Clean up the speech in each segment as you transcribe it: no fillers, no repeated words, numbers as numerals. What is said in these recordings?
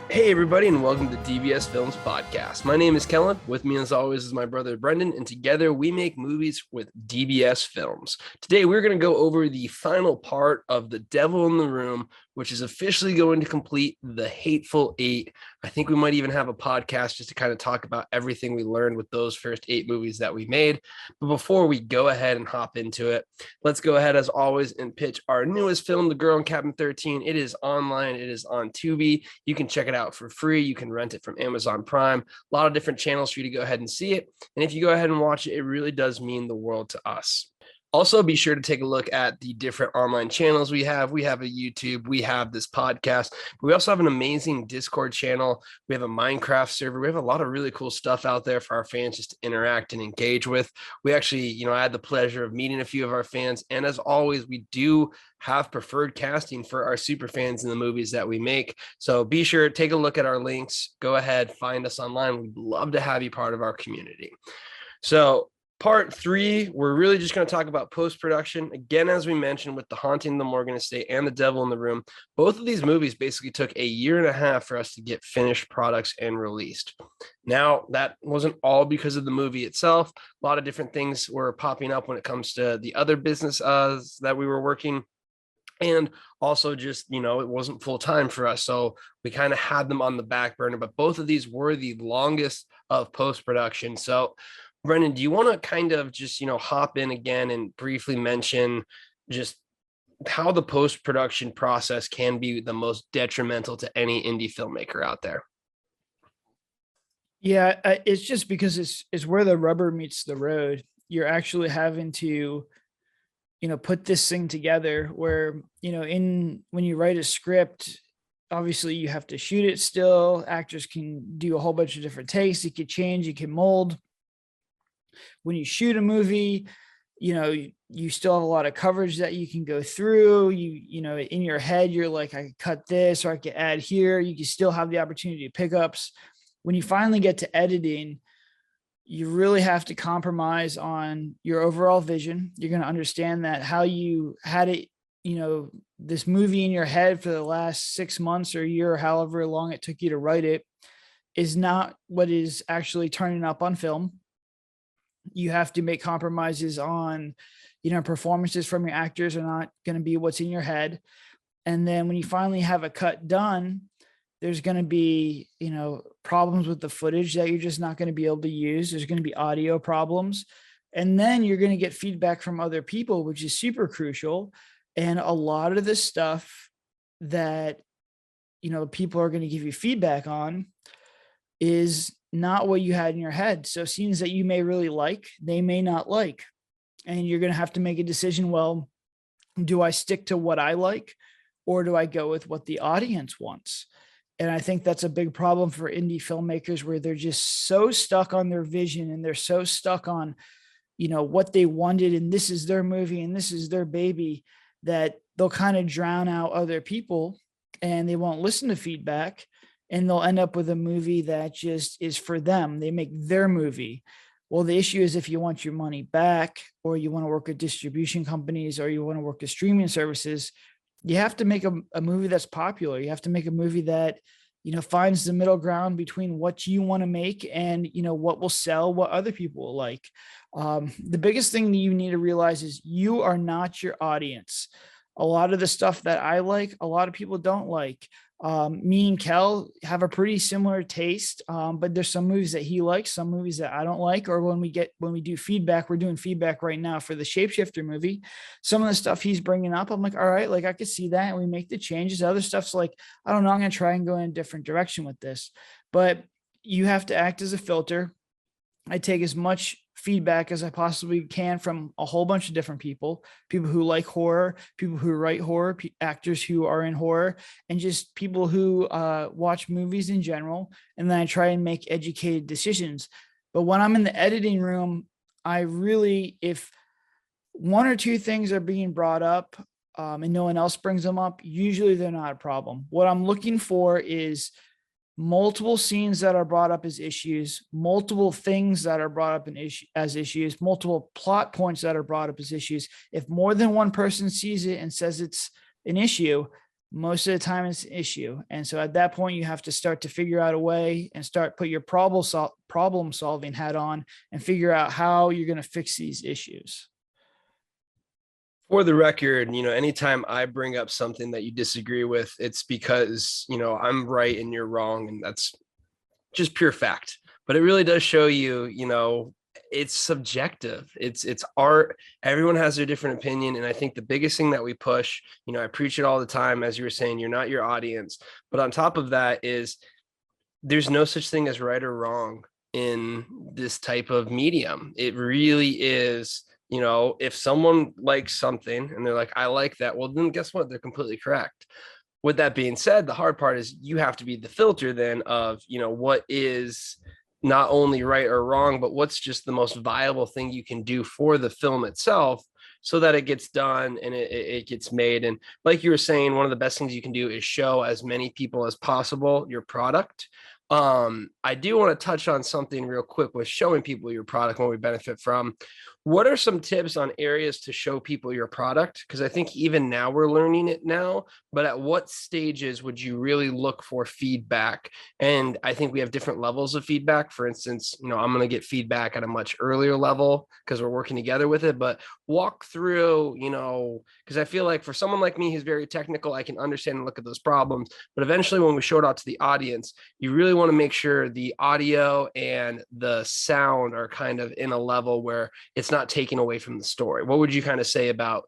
Hey, everybody, and welcome to DBS Films Podcast. My name is Kellen. With me, as always, is my brother Brendan, and together we make movies with DBS Films. Today, we're going to go over the final part of The Devil in the Room, which is officially going to complete The Hateful Eight. I think we might even have a podcast just to kind of talk about everything we learned with those first 8 movies that we made. But before we go ahead and hop into it, let's go ahead, as always, and pitch our newest film, The Girl in Cabin 13. It is online. It is on Tubi. You can check it out for free. You can rent it from Amazon Prime. A lot of different channels for you to go ahead and see it. And if you go ahead and watch it, it really does mean the world to us. Also, be sure to take a look at the different online channels we have. We have a YouTube, we have this podcast, but we also have an amazing Discord channel. We have a Minecraft server. We have a lot of really cool stuff out there for our fans just to interact and engage with. We actually, I had the pleasure of meeting a few of our fans. And as always, we do have preferred casting for our super fans in the movies that we make. So be sure to take a look at our links. Go ahead, find us online. We'd love to have you part of our community. So Part 3, we're really just going to talk about post-production. Again, as we mentioned, with The Haunting of the Morgan Estate and The Devil in the Room, both of these movies basically took a year and a half for us to get finished products and released. Now, that wasn't all because of the movie itself. A lot of different things were popping up when it comes to the other business that we were working. And also just, it wasn't full time for us. So we kind of had them on the back burner, but both of these were the longest of post-production. So Brendan, do you want to kind of just, hop in again and briefly mention just how the post-production process can be the most detrimental to any indie filmmaker out there? Yeah, it's just because it's where the rubber meets the road. You're actually having to, put this thing together where, when you write a script, obviously you have to shoot it still. Actors can do a whole bunch of different takes. You can change, you can mold. When you shoot a movie, you still have a lot of coverage that you can go through. In your head, you're like, I could cut this or I could add here. You can still have the opportunity to pick ups. When you finally get to editing, you really have to compromise on your overall vision. You're going to understand that how you had it, this movie in your head for the last 6 months or a year, or however long it took you to write it, is not what is actually turning up on film. You have to make compromises on, performances from your actors are not going to be what's in your head. And then when you finally have a cut done, there's going to be, problems with the footage that you're just not going to be able to use. There's going to be audio problems. And then you're going to get feedback from other people, which is super crucial. And a lot of the stuff that, people are going to give you feedback on is not what you had in your head. So scenes that you may really like, they may not like. And you're going to have to make a decision. Well, do I stick to what I like, or do I go with what the audience wants? And I think that's a big problem for indie filmmakers, where they're just so stuck on their vision and they're so stuck on, what they wanted. And this is their movie and this is their baby, that they'll kind of drown out other people and they won't listen to feedback. And they'll end up with a movie that just is for them. They make their movie. Well, the issue is, if you want your money back, or you want to work with distribution companies, or you want to work with streaming services, you have to make a movie that's popular. You have to make a movie that, finds the middle ground between what you want to make and, what will sell, what other people will like. The biggest thing that you need to realize is you are not your audience. A lot of the stuff that I like, a lot of people don't like. Me and Kel have a pretty similar taste, but there's some movies that he likes, some movies that I don't like. Or when we do feedback, we're doing feedback right now for the Shapeshifter movie. Some of the stuff he's bringing up, I'm like, all right, like I could see that, and we make the changes. Other stuff's like, I don't know, I'm going to try and go in a different direction with this. But you have to act as a filter. I take as much feedback as I possibly can from a whole bunch of different people who like horror, people who write horror, actors who are in horror, and just people who watch movies in general. And then I try and make educated decisions. But when I'm in the editing room, I really, if one or two things are being brought up and no one else brings them up, usually they're not a problem. What I'm looking for is multiple scenes that are brought up as issues, multiple things that are brought up as issues, multiple plot points that are brought up as issues. If more than one person sees it and says it's an issue, most of the time it's an issue. And so at that point, you have to start to figure out a way and start put your problem solving hat on and figure out how you're going to fix these issues. For the record, anytime I bring up something that you disagree with, it's because, I'm right and you're wrong. And that's just pure fact. But it really does show you, it's subjective. It's art. Everyone has their different opinion. And I think the biggest thing that we push, I preach it all the time, as you were saying, you're not your audience. But on top of that is there's no such thing as right or wrong in this type of medium. It really is, if someone likes something and they're like, I like that, well, then guess what? They're completely correct. With that being said, the hard part is you have to be the filter then of, what is not only right or wrong, but what's just the most viable thing you can do for the film itself so that it gets done and it gets made. And like you were saying, one of the best things you can do is show as many people as possible your product. I do want to touch on something real quick with showing people your product, what we benefit from. What are some tips on areas to show people your product? Because I think even now we're learning it now, but at what stages would you really look for feedback? And I think we have different levels of feedback. For instance, I'm going to get feedback at a much earlier level because we're working together with it, but walk through, because I feel like for someone like me who's very technical, I can understand and look at those problems. But eventually when we show it out to the audience, you really want to make sure the audio and the sound are kind of in a level where it's not taken away from the story. What would you kind of say about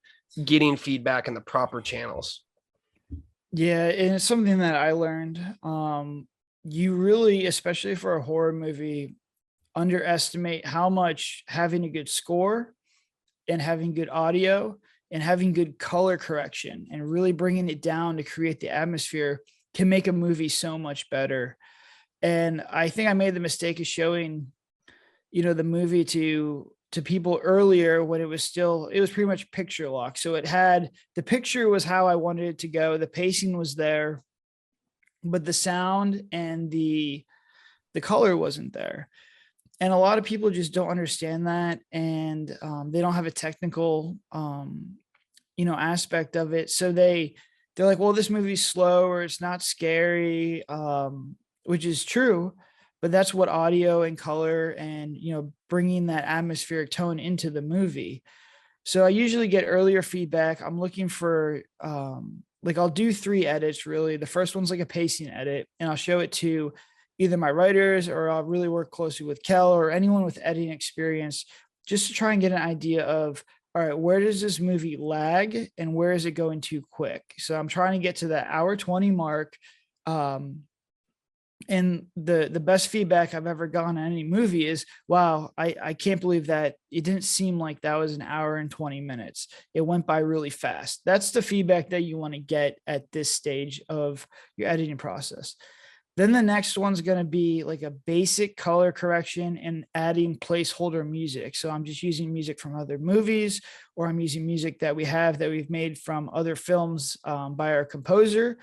getting feedback in the proper channels? Yeah, and it's something that I learned. You really, especially for a horror movie, underestimate how much having a good score and having good audio and having good color correction and really bringing it down to create the atmosphere can make a movie so much better. And I think I made the mistake of showing, the movie to people earlier when it was pretty much picture lock. So the picture was how I wanted it to go. The pacing was there, but the sound and the color wasn't there. And a lot of people just don't understand that. And they don't have a technical, aspect of it. So they're like, well, this movie's slow or it's not scary, which is true, but that's what audio and color and, bringing that atmospheric tone into the movie. So I usually get earlier feedback. I'm looking for, I'll do 3 edits really. The first one's like a pacing edit, and I'll show it to either my writers or I'll really work closely with Kel or anyone with editing experience just to try and get an idea of, all right, where does this movie lag and where is it going too quick? So I'm trying to get to that hour 20 mark. And the best feedback I've ever gotten on any movie is, wow, I can't believe that it didn't seem like that was an hour and 20 minutes. It went by really fast. That's the feedback that you want to get at this stage of your editing process. Then the next one's going to be like a basic color correction and adding placeholder music. So I'm just using music from other movies, or I'm using music that we've made from other films by our composer.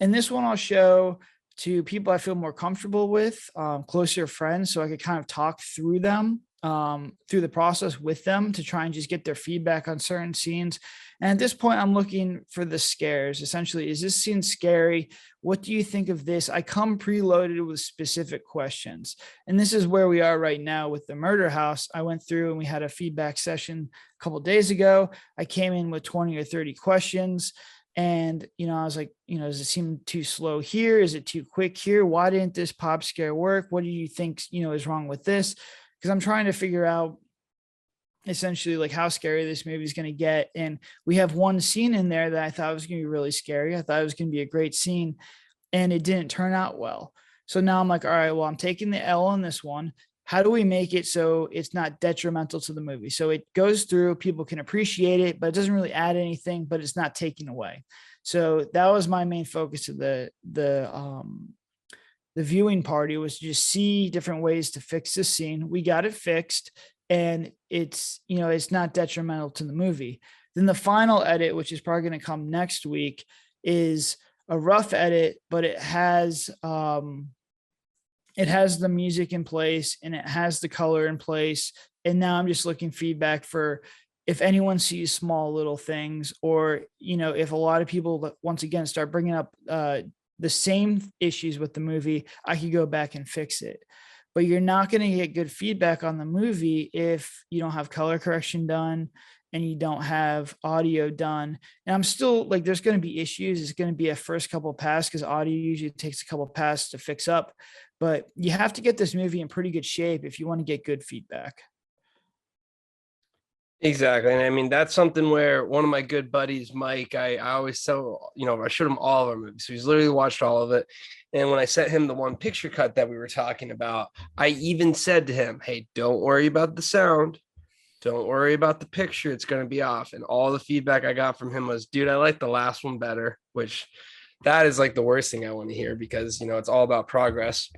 And this one I'll show to people I feel more comfortable with, closer friends, so I could kind of talk through them, through the process with them to try and just get their feedback on certain scenes. And at this point, I'm looking for the scares. Essentially, is this scene scary? What do you think of this? I come preloaded with specific questions. And this is where we are right now with the murder house. I went through and we had a feedback session a couple of days ago. I came in with 20 or 30 questions. And, I was like, does it seem too slow here? Is it too quick here? Why didn't this pop scare work? What do you think, is wrong with this? Because I'm trying to figure out essentially like how scary this movie is going to get. And we have one scene in there that I thought was going to be really scary. I thought it was going to be a great scene, and it didn't turn out well. So now I'm like, all right, well, I'm taking the L on this one. How do we make it so it's not detrimental to the movie? So it goes through, people can appreciate it, but it doesn't really add anything, but it's not taking away. So that was my main focus of the viewing party, was to just see different ways to fix this scene. We got it fixed, and it's not detrimental to the movie. Then the final edit, which is probably going to come next week, is a rough edit, but it has the music in place and it has the color in place. And now I'm just looking feedback for, if anyone sees small little things, or if a lot of people once again start bringing up the same issues with the movie, I could go back and fix it. But you're not going to get good feedback on the movie if you don't have color correction done and you don't have audio done. And I'm still like, there's going to be issues. It's going to be a first couple pass, because audio usually takes a couple pass to fix up. But you have to get this movie in pretty good shape if you want to get good feedback. Exactly. And I mean, that's something where one of my good buddies, Mike, I always tell, I showed him all of our movies. So he's literally watched all of it. And when I sent him the one picture cut that we were talking about, I even said to him, hey, don't worry about the sound. Don't worry about the picture. It's going to be off. And all the feedback I got from him was, dude, I like the last one better, which that is like the worst thing I want to hear, because, it's all about progress.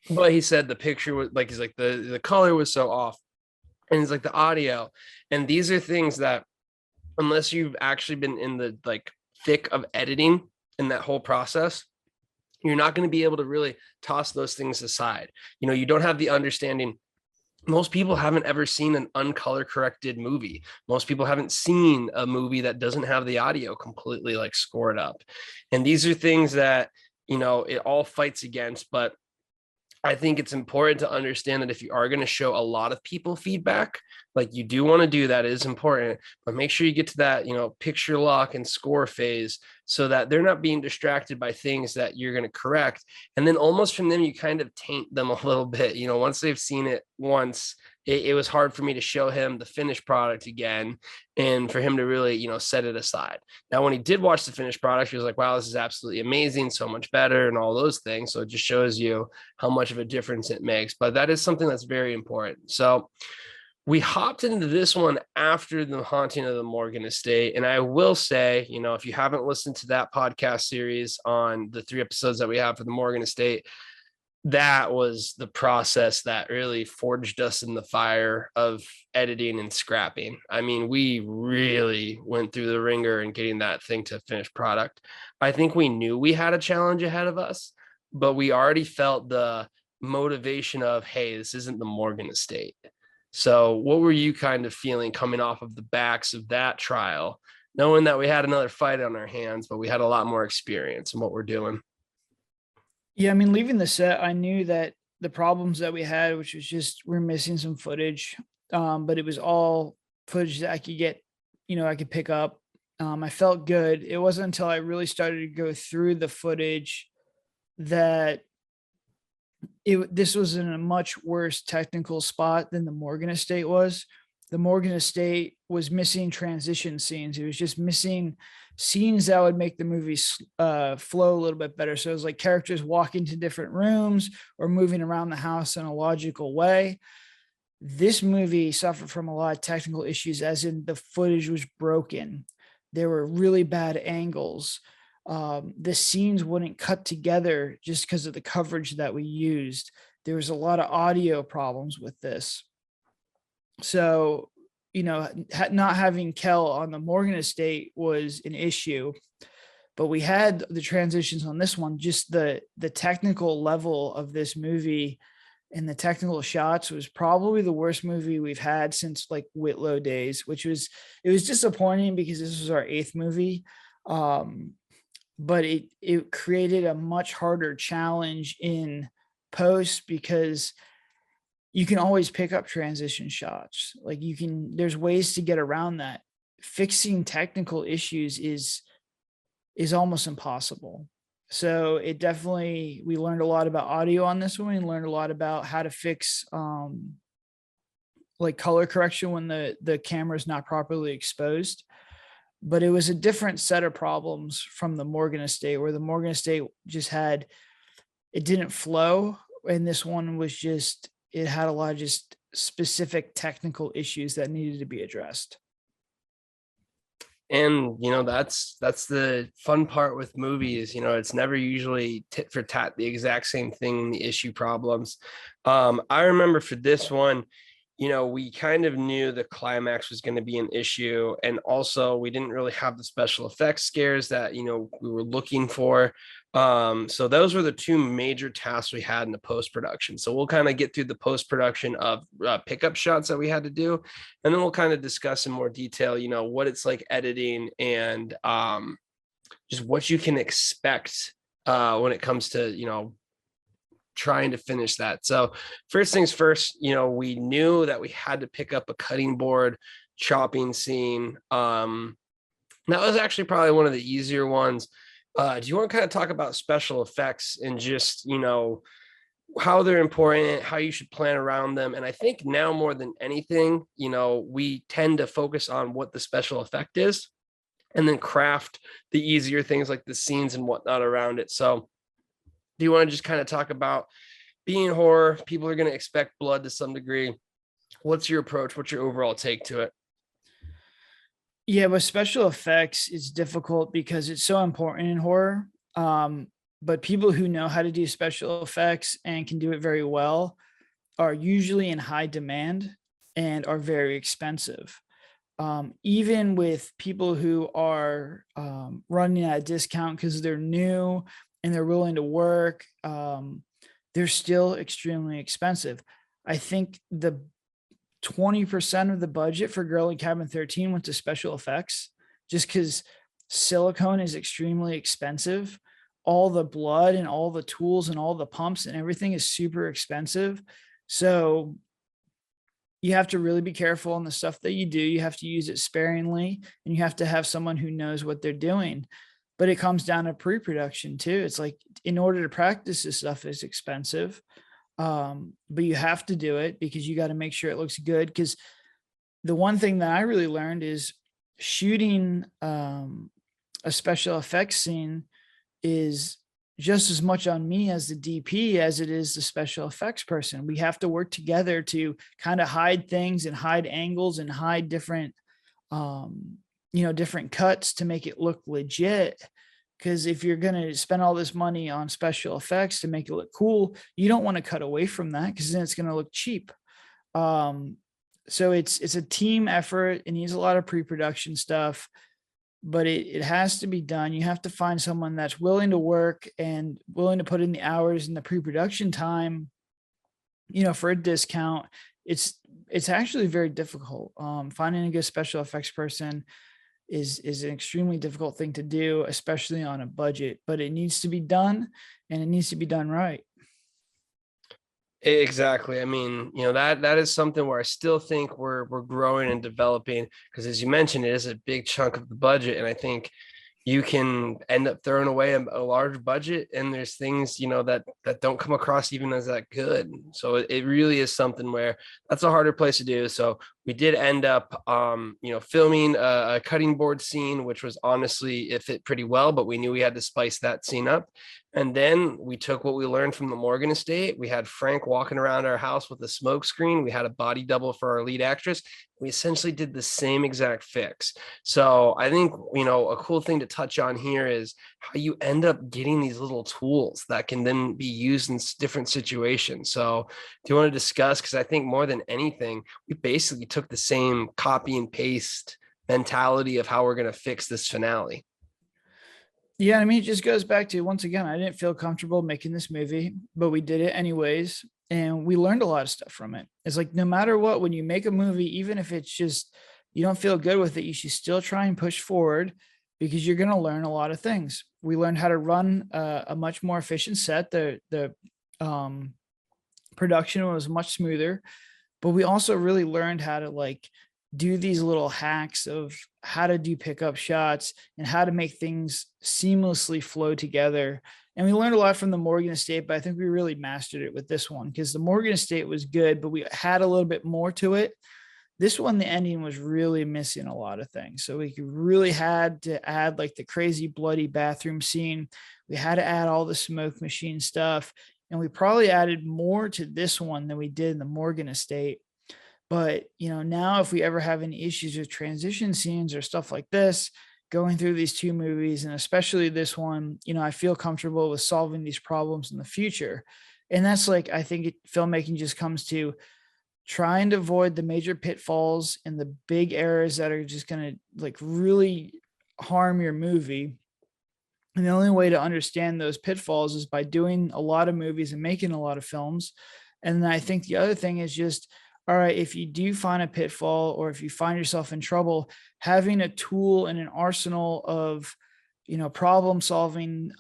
But he said the picture was like, he's like, the color was so off. And it's like the audio. And these are things that, unless you've actually been in the like thick of editing in that whole process, you're not going to be able to really toss those things aside. You don't have the understanding. Most people haven't ever seen an uncolor corrected movie. Most people haven't seen a movie that doesn't have the audio completely like scored up. And these are things that, it all fights against. But I think it's important to understand that if you are going to show a lot of people feedback, like you do want to do that, is important, but make sure you get to that, picture lock and score phase, so that they're not being distracted by things that you're going to correct. And then almost from them, you kind of taint them a little bit. Once they've seen it once, it was hard for me to show him the finished product again, and for him to really, set it aside. Now, when he did watch the finished product, he was like, wow, this is absolutely amazing, so much better, and all those things. So it just shows you how much of a difference it makes. But that is something that's very important. So we hopped into this one after the haunting of the Morgan estate. And I will say, if you haven't listened to that podcast series on the 3 episodes that we have for the Morgan estate, that was the process that really forged us in the fire of editing and scrapping. I mean, we really went through the ringer in getting that thing to finished product. I think we knew we had a challenge ahead of us, but we already felt the motivation of, hey, this isn't the Morgan estate. So what were you kind of feeling coming off of the backs of that trial, knowing that we had another fight on our hands, but we had a lot more experience in what we're doing? Yeah, I mean, leaving the set, I knew that the problems that we had, which was just we're missing some footage, but it was all footage that I could get, I could pick up. I felt good. It wasn't until I really started to go through the footage that this was in a much worse technical spot than the Morgan estate was. The Morgan estate was missing transition scenes. It was just missing scenes that would make the movie flow a little bit better. So it was like characters walking to different rooms or moving around the house in a logical way. This movie suffered from a lot of technical issues, as in the footage was broken. There were really bad angles. The scenes wouldn't cut together just because of the coverage that we used. There was a lot of audio problems with this. So, not having Kel on the Morgan estate was an issue, but we had the transitions on this one. Just the technical level of this movie and the technical shots was probably the worst movie we've had since like Whitlow days, it was disappointing because this was our 8th movie. But it created a much harder challenge in post, because you can always pick up transition shots. Like there's ways to get around that. Fixing technical issues is almost impossible. So we learned a lot about audio on this one. We learned a lot about how to fix like color correction when the camera is not properly exposed. But it was a different set of problems from the Morgan estate, where the Morgan estate it didn't flow. And this one was it had a lot of just specific technical issues that needed to be addressed. And that's the fun part with movies. It's never usually tit for tat the exact same thing, the issue problems. I remember for this one, we kind of knew the climax was going to be an issue. And also, we didn't really have the special effects scares that, we were looking for. So those were the two major tasks we had in the post production. So we'll kind of get through the post production of pickup shots that we had to do. And then we'll kind of discuss in more detail, what it's like editing and just what you can expect when it comes to, trying to finish that. So first things first, we knew that we had to pick up a cutting board chopping scene. That was actually probably one of the easier ones. Do you want to kind of talk about special effects and just, how they're important, how you should plan around them? And I think now more than anything, we tend to focus on what the special effect is and then craft the easier things like the scenes and whatnot around it. So do you want to just kind of talk about being horror? People are going to expect blood to some degree. What's your approach? What's your overall take to it? Yeah, with special effects, it's difficult because it's so important in horror. But people who know how to do special effects and can do it very well are usually in high demand and are very expensive. Even with people who are running at a discount because they're new and they're willing to work, they're still extremely expensive. I think the 20% of the budget for Girl in Cabin 13 went to special effects just because silicone is extremely expensive. All the blood and all the tools and all the pumps and everything is super expensive. So you have to really be careful on the stuff that you do. You have to use it sparingly, and you have to have someone who knows what they're doing. But it comes down to pre-production too. It's like, in order to practice this stuff is expensive. But you have to do it because you got to make sure it looks good. Because the one thing that I really learned is shooting a special effects scene is just as much on me as the DP as it is the special effects person. We have to work together to kind of hide things and hide angles and hide different different cuts to make it look legit. Because if you're going to spend all this money on special effects to make it look cool, you don't want to cut away from that because then it's going to look cheap. So it's a team effort. It needs a lot of pre-production stuff, but it has to be done. You have to find someone that's willing to work and willing to put in the hours and the pre-production time, for a discount. It's actually very difficult. Finding a good special effects person is an extremely difficult thing to do, especially on a budget, but it needs to be done, and it needs to be done right. Exactly. I mean, that is something where I still think we're growing and developing, because as you mentioned, it is a big chunk of the budget. And I think you can end up throwing away a large budget, and there's things that don't come across even as that good. So it really is something where that's a harder place to do. So we did end up filming a cutting board scene, which was honestly, it fit pretty well, but we knew we had to spice that scene up. And then we took what we learned from the Morgan estate. We had Frank walking around our house with a smoke screen. We had a body double for our lead actress. We essentially did the same exact fix. So I think, a cool thing to touch on here is how you end up getting these little tools that can then be used in different situations. So do you want to discuss? Because I think more than anything, we basically took the same copy and paste mentality of how we're going to fix this finale. Yeah, I mean, it just goes back to, once again, I didn't feel comfortable making this movie, but we did it anyways. And we learned a lot of stuff from it. It's like, no matter what, when you make a movie, even if it's just, you don't feel good with it, you should still try and push forward, because you're going to learn a lot of things. We learned how to run a much more efficient set. The production was much smoother, but we also really learned how to do these little hacks of how to do pickup shots and how to make things seamlessly flow together. And we learned a lot from the Morgan estate, but I think we really mastered it with this one, because the Morgan estate was good, but we had a little bit more to it. This one, the ending was really missing a lot of things. So we really had to add the crazy bloody bathroom scene. We had to add all the smoke machine stuff. And we probably added more to this one than we did in the Morgan estate. But, now if we ever have any issues with transition scenes or stuff like this, going through these two movies, and especially this one, I feel comfortable with solving these problems in the future. And that's I think filmmaking just comes to trying to avoid the major pitfalls and the big errors that are just going to like really harm your movie. And the only way to understand those pitfalls is by doing a lot of movies and making a lot of films. And then I think the other thing is just, all right, if you do find a pitfall or if you find yourself in trouble, having a tool and an arsenal of, problem solving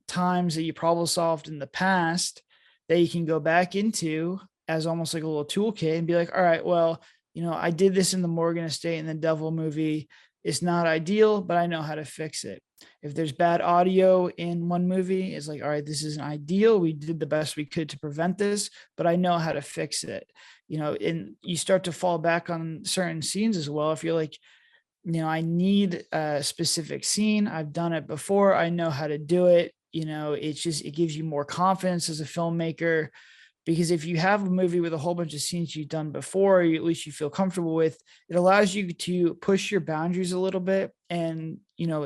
times that you problem solved in the past that you can go back into as almost like a little toolkit and be like, all right, well, I did this in the Morgan Estate and the Devil movie. It's not ideal, but I know how to fix it. If there's bad audio in one movie, it's like, all right, this isn't ideal. We did the best we could to prevent this, but I know how to fix it. And you start to fall back on certain scenes as well. If you're like, I need a specific scene. I've done it before. I know how to do it. It gives you more confidence as a filmmaker. Because if you have a movie with a whole bunch of scenes you've done before, or at least you feel comfortable with, it allows you to push your boundaries a little bit and,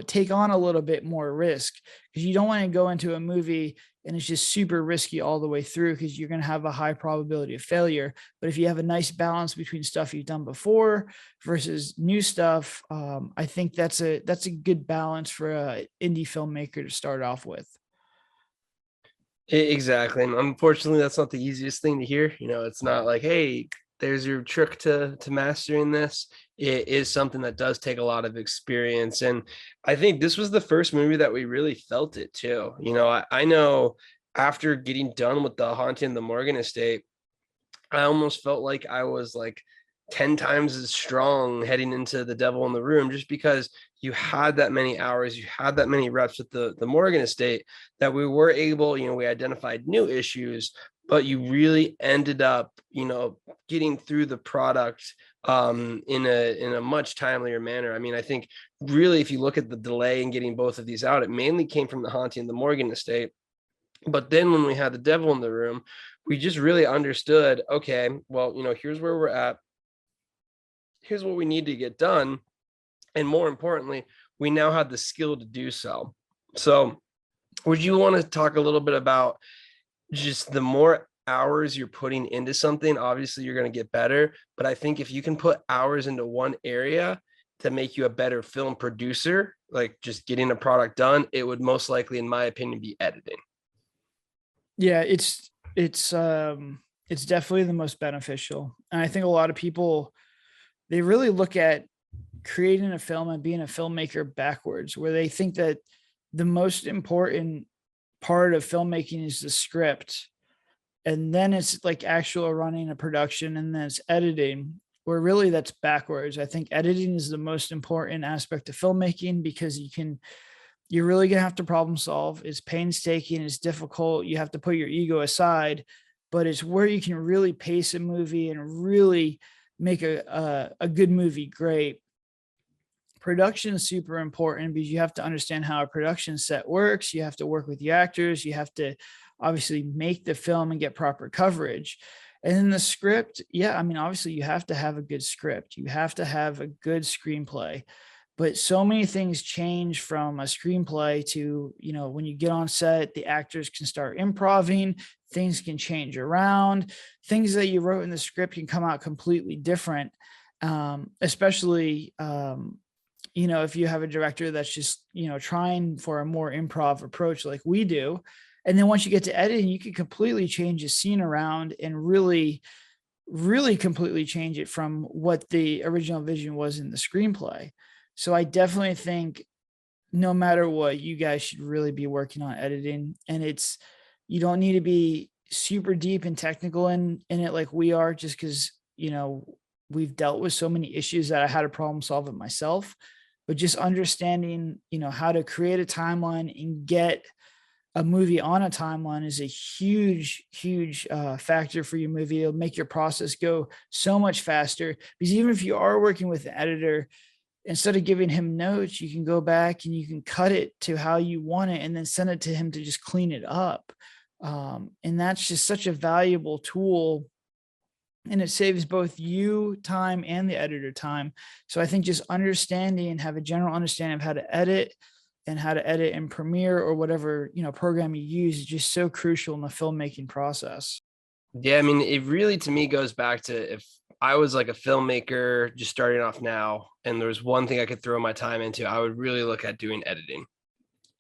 take on a little bit more risk, because you don't want to go into a movie and it's just super risky all the way through because you're going to have a high probability of failure. But if you have a nice balance between stuff you've done before versus new stuff, I think that's a good balance for an indie filmmaker to start off with. Exactly. And unfortunately, that's not the easiest thing to hear. It's not like, hey, there's your trick to mastering this. It is something that does take a lot of experience. And I think this was the first movie that we really felt it too. I know after getting done with The Haunting of the Morgan Estate, I almost felt like I was like 10 times as strong heading into The Devil in the Room, just because you had that many hours, you had that many reps with the Morgan Estate, that we were able, we identified new issues, but you really ended up, getting through the product in a much timelier manner. I mean, I think really, if you look at the delay in getting both of these out, it mainly came from The Haunting of the Morgan Estate. But then when we had The Devil in the Room, we just really understood, okay, well, here's where we're at. Here's what we need to get done. And more importantly, we now have the skill to do so. So would you want to talk a little bit about just the more hours you're putting into something, obviously you're going to get better. But I think if you can put hours into one area to make you a better film producer, like just getting a product done, it would most likely, in my opinion, be editing. Yeah, it's definitely the most beneficial. And I think a lot of people, they really look at creating a film and being a filmmaker backwards, where they think that the most important part of filmmaking is the script. And then it's like actual running a production, and then it's editing, where really that's backwards. I think editing is the most important aspect of filmmaking, because you're really going to have to problem solve. It's painstaking. It's difficult. You have to put your ego aside, but it's where you can really pace a movie and really make a good movie great. Production is super important because you have to understand how a production set works. You have to work with the actors. You have to obviously make the film and get proper coverage. And then the script, yeah, I mean, obviously you have to have a good script. You have to have a good screenplay. But so many things change from a screenplay to, when you get on set, the actors can start improving, things can change around, things that you wrote in the script can come out completely different. Especially, if you have a director that's just, trying for a more improv approach like we do. And then once you get to editing, you can completely change a scene around and really, really completely change it from what the original vision was in the screenplay. So I definitely think no matter what, you guys should really be working on editing. And you don't need to be super deep and technical in it like we are, just because, we've dealt with so many issues that I had to problem solve it myself. But just understanding, how to create a timeline and get a movie on a timeline is a huge, huge factor for your movie. It'll make your process go so much faster, because even if you are working with an editor, instead of giving him notes, you can go back and you can cut it to how you want it and then send it to him to just clean it up. And that's just such a valuable tool. And it saves both you time and the editor time. So I think just understanding and have a general understanding of how to edit and how to edit in Premiere or whatever, program you use is just so crucial in the filmmaking process. Yeah, I mean, it really to me goes back to if I was like a filmmaker just starting off now, and there was one thing I could throw my time into, I would really look at doing editing.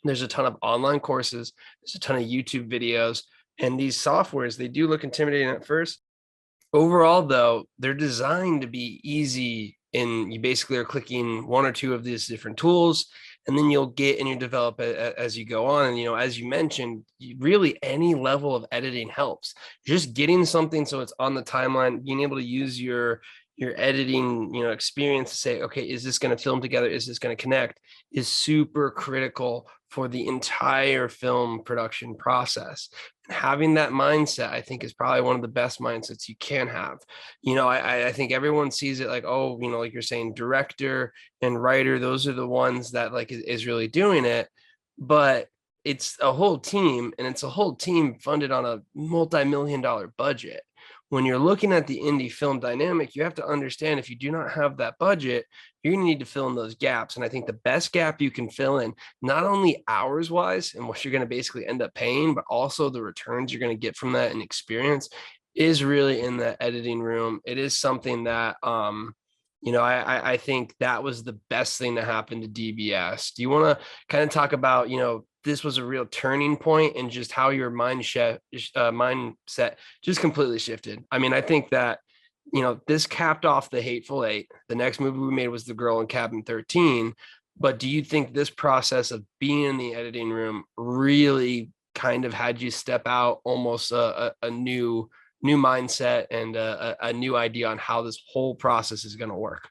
There's a ton of online courses, there's a ton of YouTube videos, and these softwares, they do look intimidating at first. Overall, though, they're designed to be easy, and you basically are clicking one or two of these different tools, and then you'll get and you develop as you go on. And as you mentioned, really any level of editing helps. Just getting something so it's on the timeline, being able to use your editing experience to say, okay, is this going to film together? Is this going to connect? Is super critical for the entire film production process. Having that mindset, I think, is probably one of the best mindsets you can have. I think everyone sees it like, oh, like you're saying, director and writer, those are the ones that like is really doing it. But it's a whole team, and it's a whole team funded on a multi-million-dollar budget. When you're looking at the indie film dynamic, you have to understand if you do not have that budget, you're going to need to fill in those gaps. And I think the best gap you can fill in, not only hours wise and what you're going to basically end up paying, but also the returns you're going to get from that and experience, is really in the editing room. It is something that, I think that was the best thing to happen to DBS. Do you want to kind of talk about, this was a real turning point and just how your mindset just completely shifted? I mean, I think that, this capped off the Hateful Eight. The next movie we made was The Girl in Cabin 13. But do you think this process of being in the editing room really kind of had you step out almost a new mindset and a new idea on how this whole process is going to work?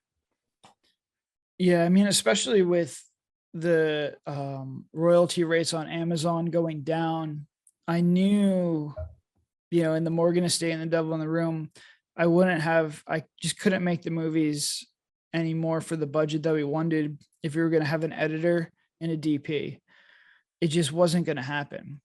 Yeah, I mean, especially with the royalty rates on Amazon going down, I knew, in the Morgan Estate and the Devil in the Room, I just couldn't make the movies anymore for the budget that we wanted if we were going to have an editor and a DP. It just wasn't going to happen.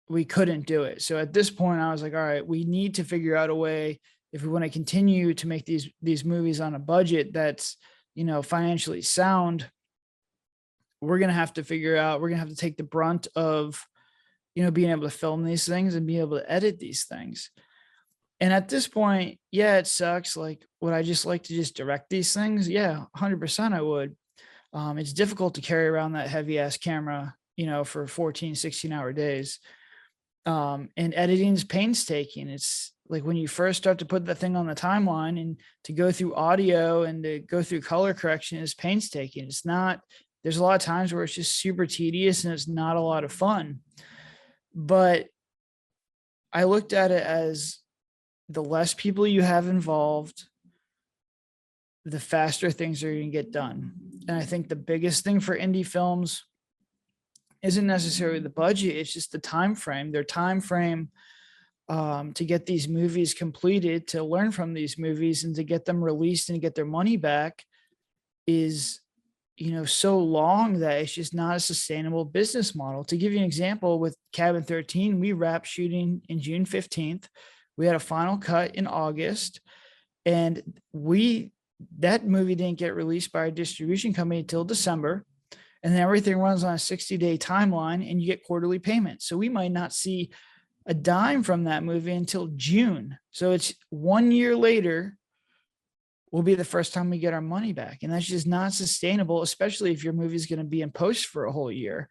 We couldn't do it. So at this point, I was like, all right, we need to figure out a way if we want to continue to make these movies on a budget that's, financially sound. We're going to have to figure out, we're going to have to take the brunt of, being able to film these things and be able to edit these things. And at this point, yeah, it sucks. Like, would I just like to just direct these things? Yeah, 100% I would. It's difficult to carry around that heavy ass camera, for 14, 16-hour days. And editing is painstaking. It's like when you first start to put the thing on the timeline and to go through audio and to go through color correction is painstaking. It's not, there's a lot of times where it's just super tedious and it's not a lot of fun. But I looked at it as the less people you have involved, the faster things are going to get done. And I think the biggest thing for indie films isn't necessarily the budget, it's just the time frame. Their time frame to get these movies completed, to learn from these movies and to get them released and get their money back is, so long that it's just not a sustainable business model. To give you an example, with Cabin 13, we wrapped shooting in June 15th. We had a final cut in August, and that movie didn't get released by our distribution company until December. And then everything runs on a 60-day timeline and you get quarterly payments. So we might not see a dime from that movie until June. So it's 1 year later will be the first time we get our money back. And that's just not sustainable, especially if your movie is going to be in post for a whole year.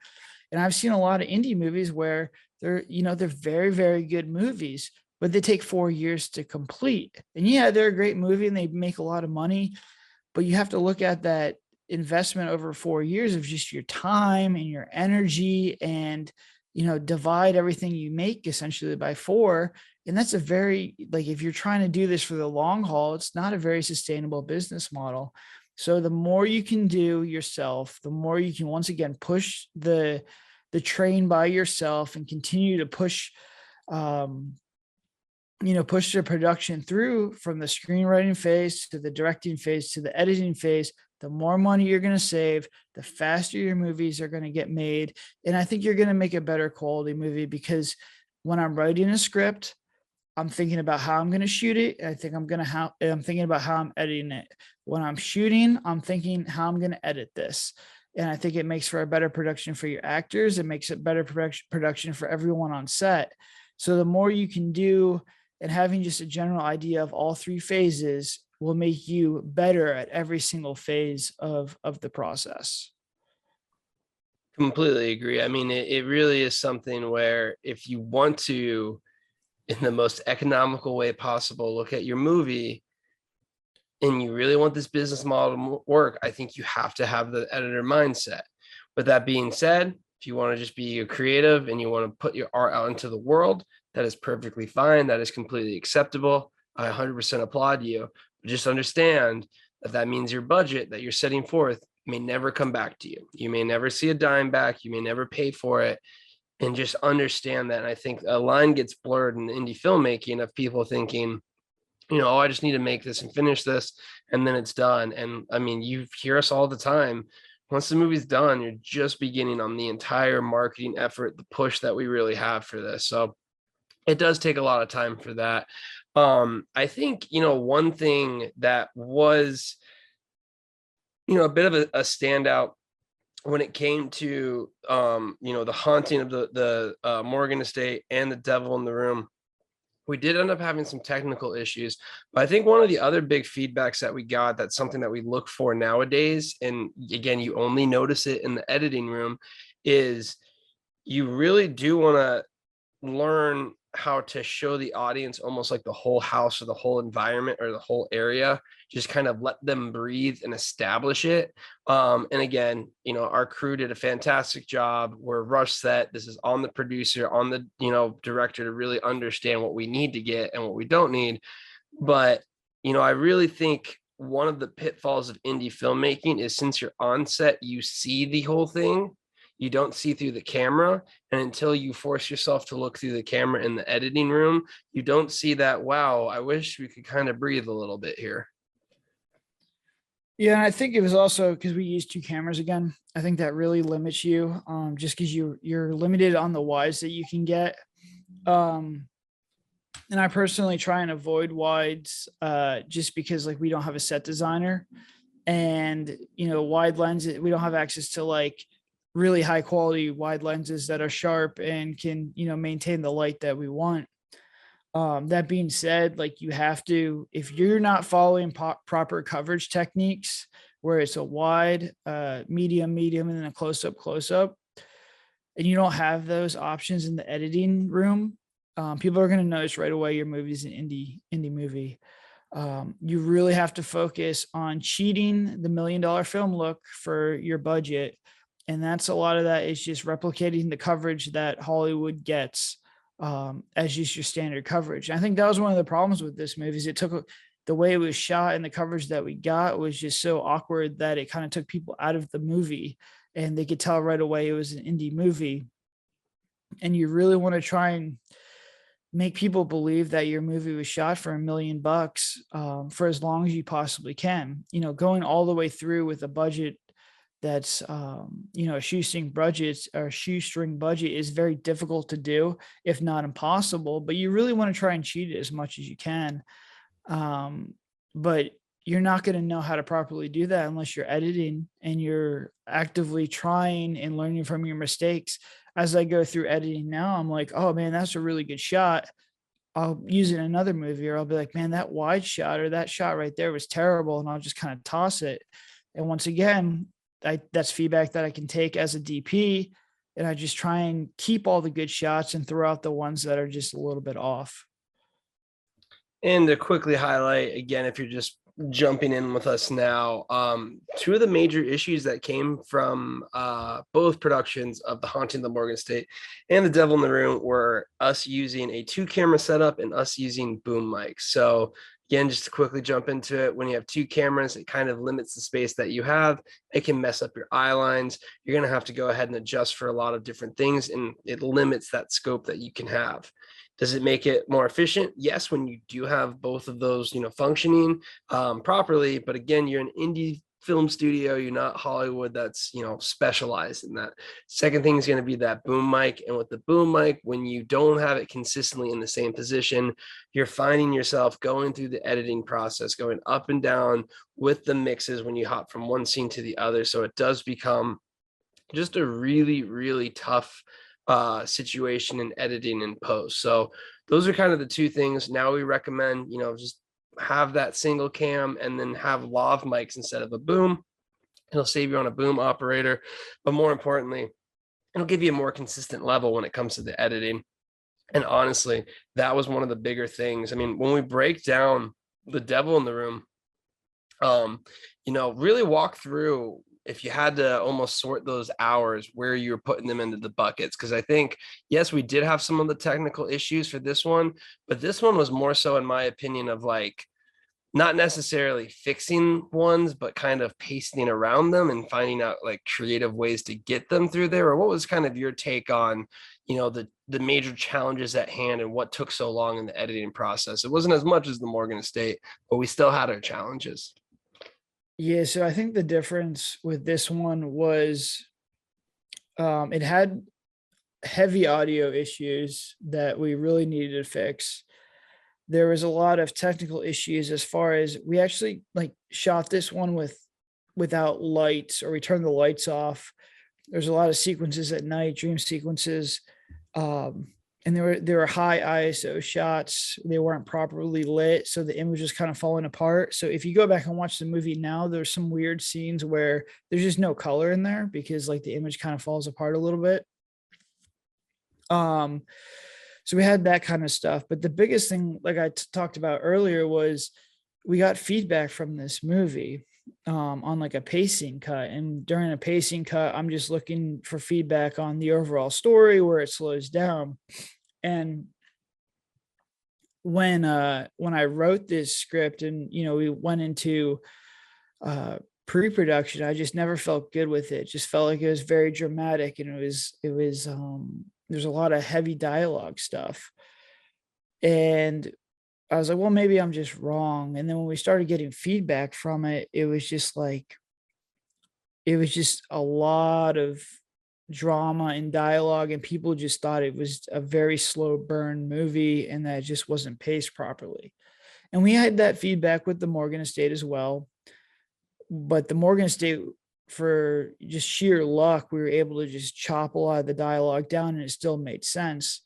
And I've seen a lot of indie movies where they're very, very good movies, but they take 4 years to complete. And yeah, they're a great movie and they make a lot of money, but you have to look at that investment over 4 years of just your time and your energy and, divide everything you make essentially by 4. And that's a very, like, if you're trying to do this for the long haul, it's not a very sustainable business model. So the more you can do yourself, the more you can, once again, push the train by yourself and continue to push, push the production through from the screenwriting phase to the directing phase to the editing phase, the more money you're going to save, the faster your movies are going to get made. And I think you're going to make a better quality movie, because when I'm writing a script, I'm thinking about how I'm going to shoot it. I'm thinking about how I'm editing it. When I'm shooting, I'm thinking how I'm going to edit this. And I think it makes for a better production for your actors. It makes it better production for everyone on set. So the more you can do, and having just a general idea of all three phases will make you better at every single phase of the process. Completely agree. I mean, it really is something where if you want to, in the most economical way possible, look at your movie and you really want this business model to work, I think you have to have the editor mindset. With that being said, if you want to just be a creative and you want to put your art out into the world, that is perfectly fine. That is completely acceptable. I 100% applaud you. But just understand that that means your budget that you're setting forth may never come back to you. You may never see a dime back. You may never pay for it. And just understand that. And I think a line gets blurred in indie filmmaking of people thinking, oh, I just need to make this and finish this, and then it's done. And I mean, you hear us all the time. Once the movie's done, you're just beginning on the entire marketing effort, the push that we really have for this. So it does take a lot of time for that. I think, one thing that was, a bit of a standout when it came to, the haunting of the Morgan estate and the devil in the room, we did end up having some technical issues. But I think one of the other big feedbacks that we got, that's something that we look for nowadays, and again, you only notice it in the editing room, is you really do want to learn how to show the audience almost like the whole house or the whole environment or the whole area, just kind of let them breathe and establish it. And again, our crew did a fantastic job. We're rush set. This is on the producer, on the director, to really understand what we need to get and what we don't need. But I really think one of the pitfalls of indie filmmaking is, since you're on set, you see the whole thing. You don't see through the camera. And until you force yourself to look through the camera in the editing room, you don't see that, wow, I wish we could kind of breathe a little bit here. Yeah, and I think it was also because we used two cameras again. I think that really limits you, just because you're limited on the wides that you can get. And I personally try and avoid wides, just because like we don't have a set designer, and wide lenses, we don't have access to like really high quality wide lenses that are sharp and can maintain the light that we want. That being said, like you have to, if you're not following proper coverage techniques, where it's a wide, medium, and then a close up, and you don't have those options in the editing room, people are going to notice right away your movie's an indie movie. You really have to focus on cheating the $1 million film look for your budget. And that's a lot of that is just replicating the coverage that Hollywood gets, as just your standard coverage. And I think that was one of the problems with this movie, is it took the way it was shot and the coverage that we got was just so awkward that it kind of took people out of the movie, and they could tell right away it was an indie movie. And you really want to try and make people believe that your movie was shot for $1 million, for as long as you possibly can. Going all the way through with a budget that's a shoestring budget is very difficult to do, if not impossible. But you really want to try and cheat it as much as you can. But you're not going to know how to properly do that unless you're editing and you're actively trying and learning from your mistakes. As I go through editing now, I'm like, oh man, that's a really good shot. I'll use it in another movie, or I'll be like, man, that wide shot or that shot right there was terrible. And I'll just kind of toss it. And once again, that's feedback that I can take as a DP, and I just try and keep all the good shots and throw out the ones that are just a little bit off. And to quickly highlight again, if you're just jumping in with us now, two of the major issues that came from both productions of The Haunting of the Morgan State and The Devil in the Room were us using a 2-camera setup and us using boom mics. So again, just to quickly jump into it, when you have 2 cameras, it kind of limits the space that you have. It can mess up your eye lines. You're going to have to go ahead and adjust for a lot of different things, and it limits that scope that you can have. Does it make it more efficient? Yes, when you do have both of those, functioning properly. But again, you're an indie film studio. You're not Hollywood that's, specialized in that. Second thing is going to be that boom mic. And with the boom mic, when you don't have it consistently in the same position, you're finding yourself going through the editing process, going up and down with the mixes when you hop from one scene to the other. So it does become just a really, really tough situation in editing and post. So those are kind of the two things. Now we recommend, just have that single cam and then have lav mics instead of a boom. It'll save you on a boom operator, but more importantly, it'll give you a more consistent level when it comes to the editing. And honestly, that was one of the bigger things. I mean, when we break down The Devil in the Room, really walk through, if you had to almost sort those hours, where you're putting them into the buckets. Because I think, yes, we did have some of the technical issues for this one, but this one was more so, in my opinion, of like, not necessarily fixing ones, but kind of pasting around them and finding out like creative ways to get them through there. Or what was kind of your take on, the major challenges at hand and what took so long in the editing process? It wasn't as much as the Morgan Estate, but we still had our challenges. Yeah, so I think the difference with this one was it had heavy audio issues that we really needed to fix. There was a lot of technical issues as far as we actually like shot this one without lights, or we turned the lights off. There's a lot of sequences at night, dream sequences. And there were high ISO shots. They weren't properly lit, so the image was kind of falling apart. So if you go back and watch the movie now, there's some weird scenes where there's just no color in there because like the image kind of falls apart a little bit. So we had that kind of stuff. But the biggest thing, like I talked about earlier, was we got feedback from this movie on like a pacing cut. And during a pacing cut, I'm just looking for feedback on the overall story, where it slows down. And when I wrote this script and, we went into pre-production, I just never felt good with it. Just felt like it was very dramatic, and there's a lot of heavy dialogue stuff. And I was like, well, maybe I'm just wrong. And then when we started getting feedback from it, it was just a lot of drama and dialogue, and people just thought it was a very slow burn movie and that it just wasn't paced properly. And we had that feedback with the Morgan Estate as well. But the Morgan Estate, for just sheer luck, we were able to just chop a lot of the dialogue down and it still made sense.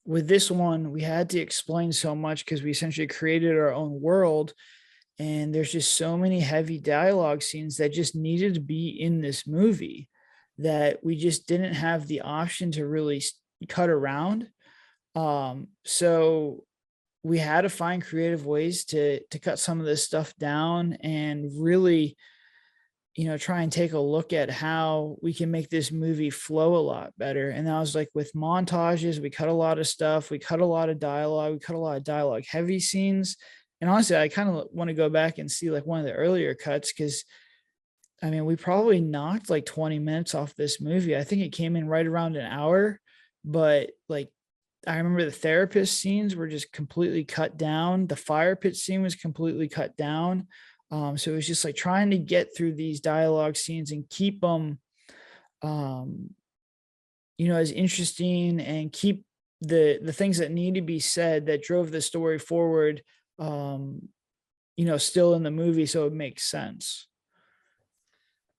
With this one, we had to explain so much because we essentially created our own world. And there's just so many heavy dialogue scenes that just needed to be in this movie that we just didn't have the option to really cut around. So we had to find creative ways to cut some of this stuff down and really, try and take a look at how we can make this movie flow a lot better. And that was like with montages, we cut a lot of stuff, we cut a lot of dialogue, we cut a lot of dialogue heavy scenes. And honestly, I kind of want to go back and see like one of the earlier cuts, because I mean, we probably knocked like 20 minutes off this movie. I think it came in right around an hour, but like I remember the therapist scenes were just completely cut down. The fire pit scene was completely cut down. So it was just like trying to get through these dialogue scenes and keep them, as interesting, and keep the things that need to be said that drove the story forward, still in the movie, so it makes sense.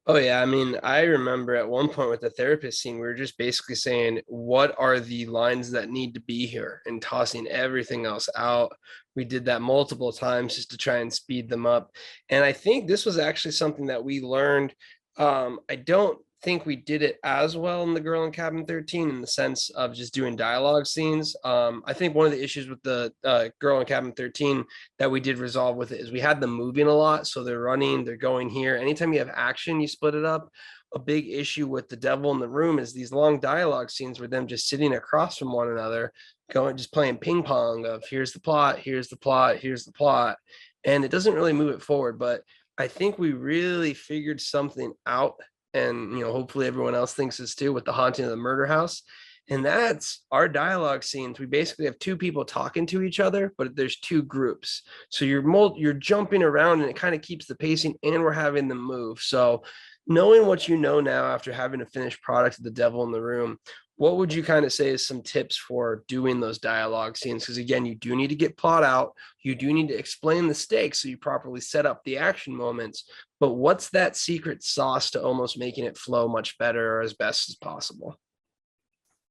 Oh yeah, I mean, I remember at one point with the therapist scene, we were just basically saying, what are the lines that need to be here, and tossing everything else out. We did that multiple times just to try and speed them up. And I think this was actually something that we learned. I don't think we did it as well in The Girl in Cabin 13 in the sense of just doing dialogue scenes. I think one of the issues with the Girl in Cabin 13 that we did resolve with it is we had them moving a lot. So they're running, they're going here. Anytime you have action, you split it up. A big issue with The Devil in the Room is these long dialogue scenes with them just sitting across from one another, going, just playing ping pong of here's the plot, here's the plot, here's the plot. And it doesn't really move it forward. But I think we really figured something out, and hopefully everyone else thinks this too, with The Haunting of the Murder House. And that's our dialogue scenes. We basically have two people talking to each other, but there's two groups. So you're jumping around, and it kind of keeps the pacing, and we're having them move. So knowing what you know now after having a finished product of The Devil in the Room, what would you kind of say is some tips for doing those dialogue scenes? Because again, you do need to get plot out. You do need to explain the stakes so you properly set up the action moments. But what's that secret sauce to almost making it flow much better or as best as possible?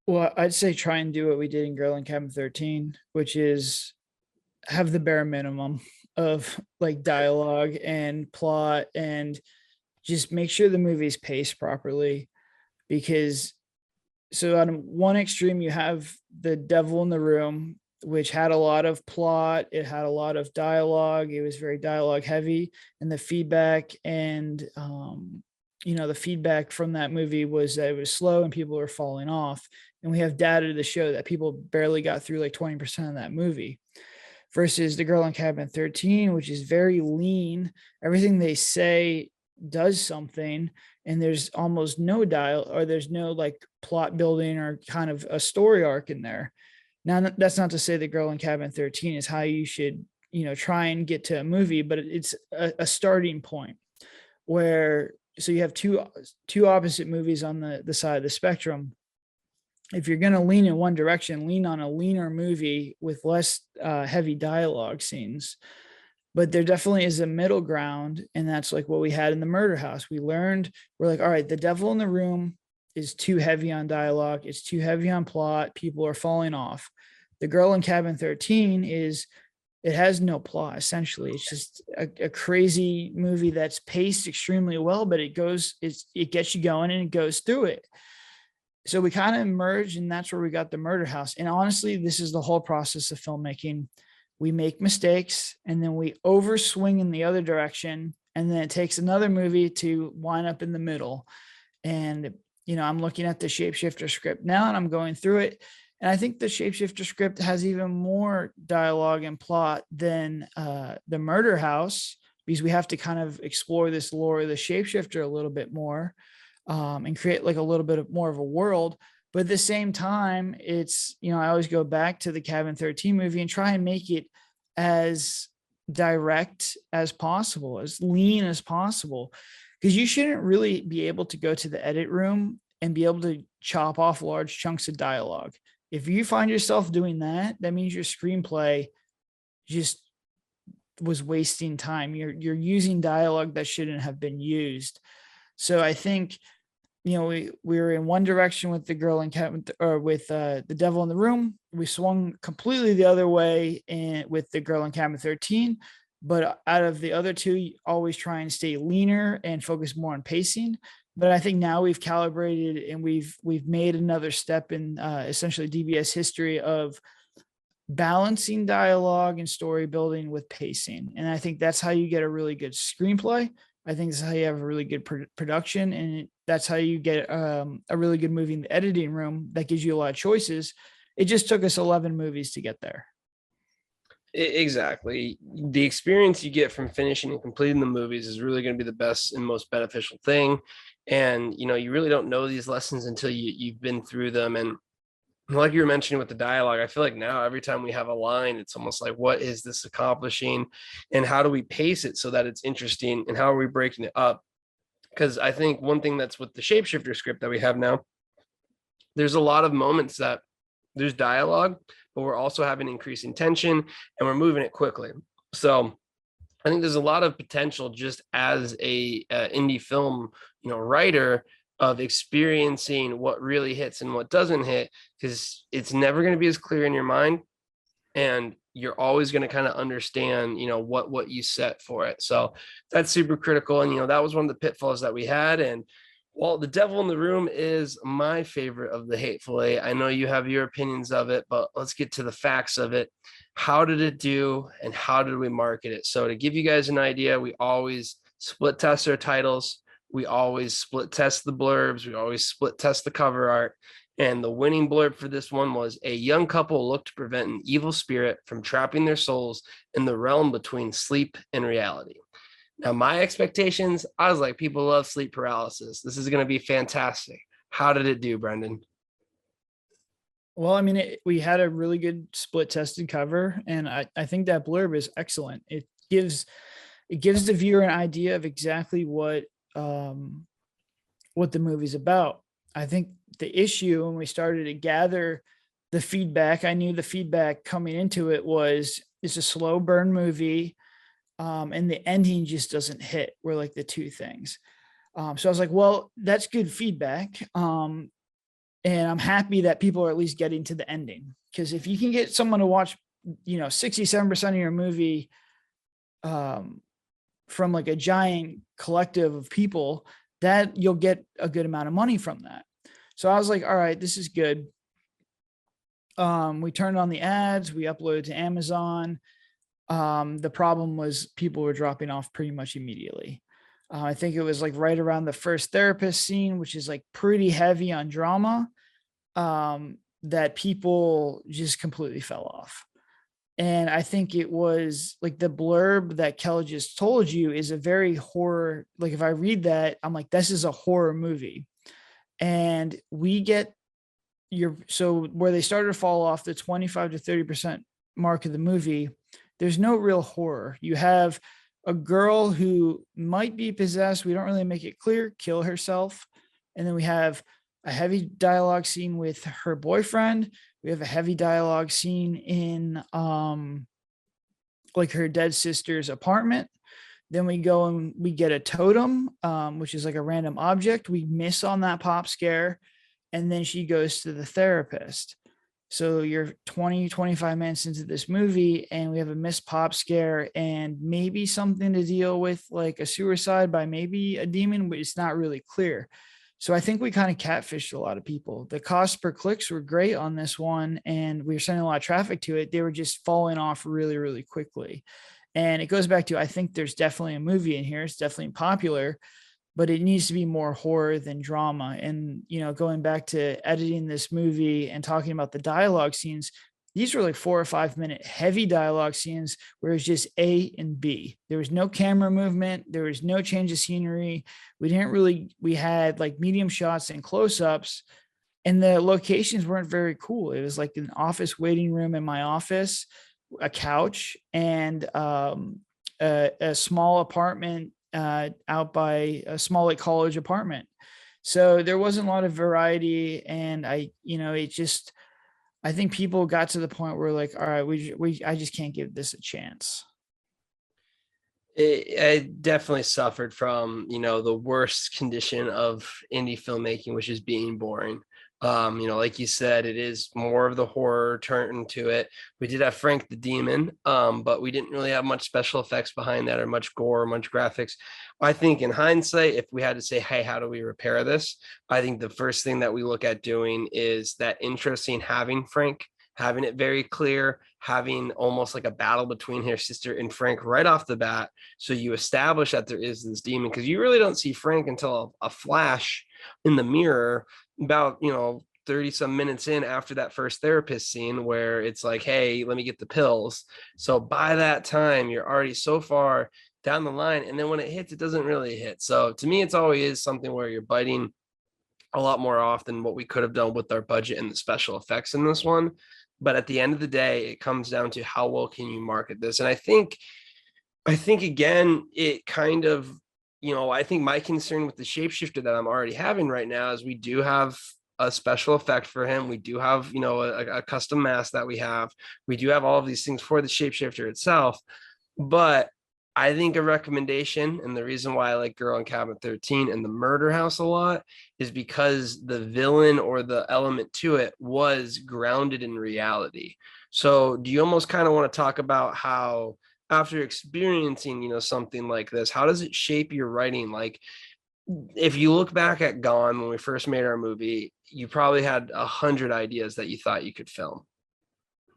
Well, I'd say try and do what we did in Girl in Cabin 13, which is have the bare minimum of like dialogue and plot, and just make sure the movie's paced properly. Because so on one extreme you have The Devil in the Room, which had a lot of plot, it had a lot of dialogue, it was very dialogue heavy, and the feedback and the feedback from that movie was that it was slow and people were falling off. And we have data to show that people barely got through like 20% of that movie, versus The Girl in Cabin 13, which is very lean. Everything they say does something, and there's almost no dial, or there's no like plot building or kind of a story arc in there. Now, that's not to say The Girl in Cabin 13 is how you should, try and get to a movie, but it's a starting point where, so you have two opposite movies on the side of the spectrum. If you're going to lean in one direction, lean on a leaner movie with less heavy dialogue scenes. But there definitely is a middle ground, and that's like what we had in The Murder House. We're like, all right, The Devil in the Room is too heavy on dialogue, it's too heavy on plot, people are falling off. The Girl in Cabin 13 it has no plot, essentially. It's just a crazy movie that's paced extremely well, but it gets you going and it goes through it. So we kind of merged, and that's where we got The Murder House. And honestly, this is the whole process of filmmaking. We make mistakes, and then we overswing in the other direction, and then it takes another movie to line up in the middle. And I'm looking at the Shapeshifter script now, and I'm going through it, and I think the Shapeshifter script has even more dialogue and plot than The Murder House, because we have to kind of explore this lore of the Shapeshifter a little bit more, and create like a little bit more of a world. But at the same time, it's, I always go back to the Cabin 13 movie and try and make it as direct as possible, as lean as possible. Because you shouldn't really be able to go to the edit room and be able to chop off large chunks of dialogue. If you find yourself doing that, that means your screenplay just was wasting time. You're using dialogue that shouldn't have been used. So I think, we were in one direction with The Girl in Cabin, or with The Devil in the Room. We swung completely the other way with The Girl in Cabin 13. But out of the other two, always try and stay leaner and focus more on pacing. But I think now we've calibrated, and we've made another step in essentially DBS history of balancing dialogue and story building with pacing. And I think that's how you get a really good screenplay. I think that's how you have a really good production, and that's how you get a really good movie in the editing room that gives you a lot of choices. It just took us 11 movies to get there. Exactly. The experience you get from finishing and completing the movies is really going to be the best and most beneficial thing. And, you really don't know these lessons until you've been through them. And like you were mentioning with the dialogue, I feel like now every time we have a line, it's almost like, what is this accomplishing? And how do we pace it so that it's interesting? And how are we breaking it up? Because I think one thing that's with the Shapeshifter script that we have now, there's a lot of moments that there's dialogue, but we're also having increasing tension, and we're moving it quickly. So I think there's a lot of potential just as a indie film, writer, of experiencing what really hits and what doesn't hit, because it's never going to be as clear in your mind, and you're always going to kind of understand, what you set for it. So that's super critical. And, that was one of the pitfalls that we had. And well, The Devil in the Room is my favorite of the Hateful Eight. I know you have your opinions of it, but let's get to the facts of it. How did it do, and how did we market it? So to give you guys an idea, we always split test our titles. We always split test the blurbs. We always split test the cover art. And the winning blurb for this one was: a young couple look to prevent an evil spirit from trapping their souls in the realm between sleep and reality. Now, my expectations, I was like, people love sleep paralysis. This is going to be fantastic. How did it do, Brendan? Well, I mean, we had a really good split tested cover, and I think that blurb is excellent. It gives the viewer an idea of exactly what the movie's about. I think the issue when we started to gather the feedback, I knew the feedback coming into it was, it's a slow burn movie, and the ending just doesn't hit. We're like the two things. So I was like, well, that's good feedback. And I'm happy that people are at least getting to the ending, because if you can get someone to watch, 67% of your movie from like a giant collective of people, that you'll get a good amount of money from that. So I was like, all right, this is good. We turned on the ads, we uploaded to Amazon. The problem was people were dropping off pretty much immediately. I think it was like right around the first therapist scene, which is like pretty heavy on drama, that people just completely fell off. And I think it was like the blurb that Kelly just told you is a very horror. Like if I read that, I'm like, this is a horror movie. And we get so where they started to fall off the 25 to 30% mark of the movie, there's no real horror. You have a girl who might be possessed. We don't really make it clear, kill herself. And then we have a heavy dialogue scene with her boyfriend. We have a heavy dialogue scene in like her dead sister's apartment. Then we go and we get a totem, which is like a random object. We miss on that pop scare. And then she goes to the therapist. So you're 20, 25 minutes into this movie and we have a missed pop scare and maybe something to deal with, like a suicide by maybe a demon, but it's not really clear. So I think we kind of catfished a lot of people. The cost per clicks were great on this one, and we were sending a lot of traffic to it. They were just falling off really, really quickly. And it goes back to, I think there's definitely a movie in here. It's definitely popular, but it needs to be more horror than drama. And, going back to editing this movie and talking about the dialogue scenes, these were like 4 or 5 minute heavy dialogue scenes where it was just A and B. There was no camera movement. There was no change of scenery. We had like medium shots and close-ups, and the locations weren't very cool. It was like an office waiting room in my office, a couch, and a small apartment out by a small like college apartment. So there wasn't a lot of variety. And I think people got to the point where like, all right, I just can't give this a chance. I definitely suffered from, the worst condition of indie filmmaking, which is being boring. Like you said, it is more of the horror turn to it. We did have Frank the Demon, but we didn't really have much special effects behind that or much gore, much graphics. I think in hindsight, if we had to say, hey, how do we repair this? I think the first thing that we look at doing is that intro scene, having Frank, having it very clear, having almost like a battle between her sister and Frank right off the bat. So you establish that there is this demon, because you really don't see Frank until a flash in the mirror about 30 some minutes in after that first therapist scene where it's like, hey, let me get the pills. So by that time you're already so far down the line, and then when it hits, it doesn't really hit. So to me, it's always something where you're biting a lot more off than what we could have done with our budget and the special effects in this one. But at the end of the day, it comes down to how well can you market this. And I think again, it kind of, I think my concern with the shapeshifter that I'm already having right now is we do have a special effect for him. We do have, a custom mask that we have. We do have all of these things for the shapeshifter itself. But I think a recommendation, and the reason why I like Girl in Cabin 13 and the Murder House a lot, is because the villain or the element to it was grounded in reality. So do you almost kind of want to talk about how, after experiencing, something like this, how does it shape your writing? Like, if you look back at Gone, when we first made our movie, you probably had 100 ideas that you thought you could film.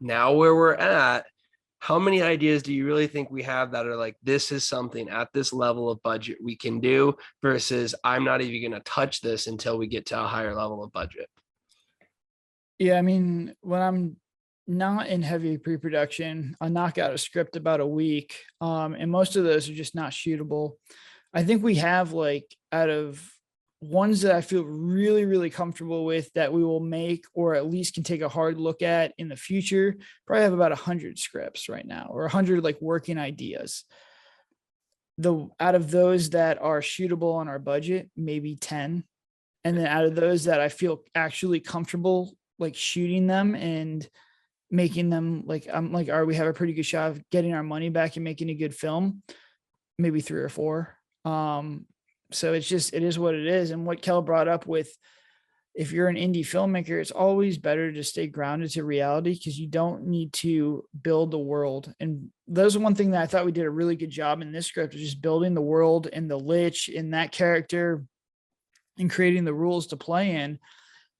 Now where we're at, how many ideas do you really think we have that are like, this is something at this level of budget we can do, versus I'm not even going to touch this until we get to a higher level of budget? Yeah, I mean, when I'm not in heavy pre-production, I knock out a script about a week, and most of those are just not shootable. I think we have, like, out of ones that I feel really, really comfortable with that we will make, or at least can take a hard look at in the future, probably have about 100 scripts right now, or 100 like working ideas. Out of those that are shootable on our budget, maybe 10. And then out of those that I feel actually comfortable like shooting them and making them, like, I'm like, all right, we have a pretty good shot of getting our money back and making a good film, maybe 3 or 4. So it is what it is. And what Kel brought up with, if you're an indie filmmaker, it's always better to stay grounded to reality, because you don't need to build the world. And that's one thing that I thought we did a really good job in this script, is just building the world and the Lich in that character and creating the rules to play in.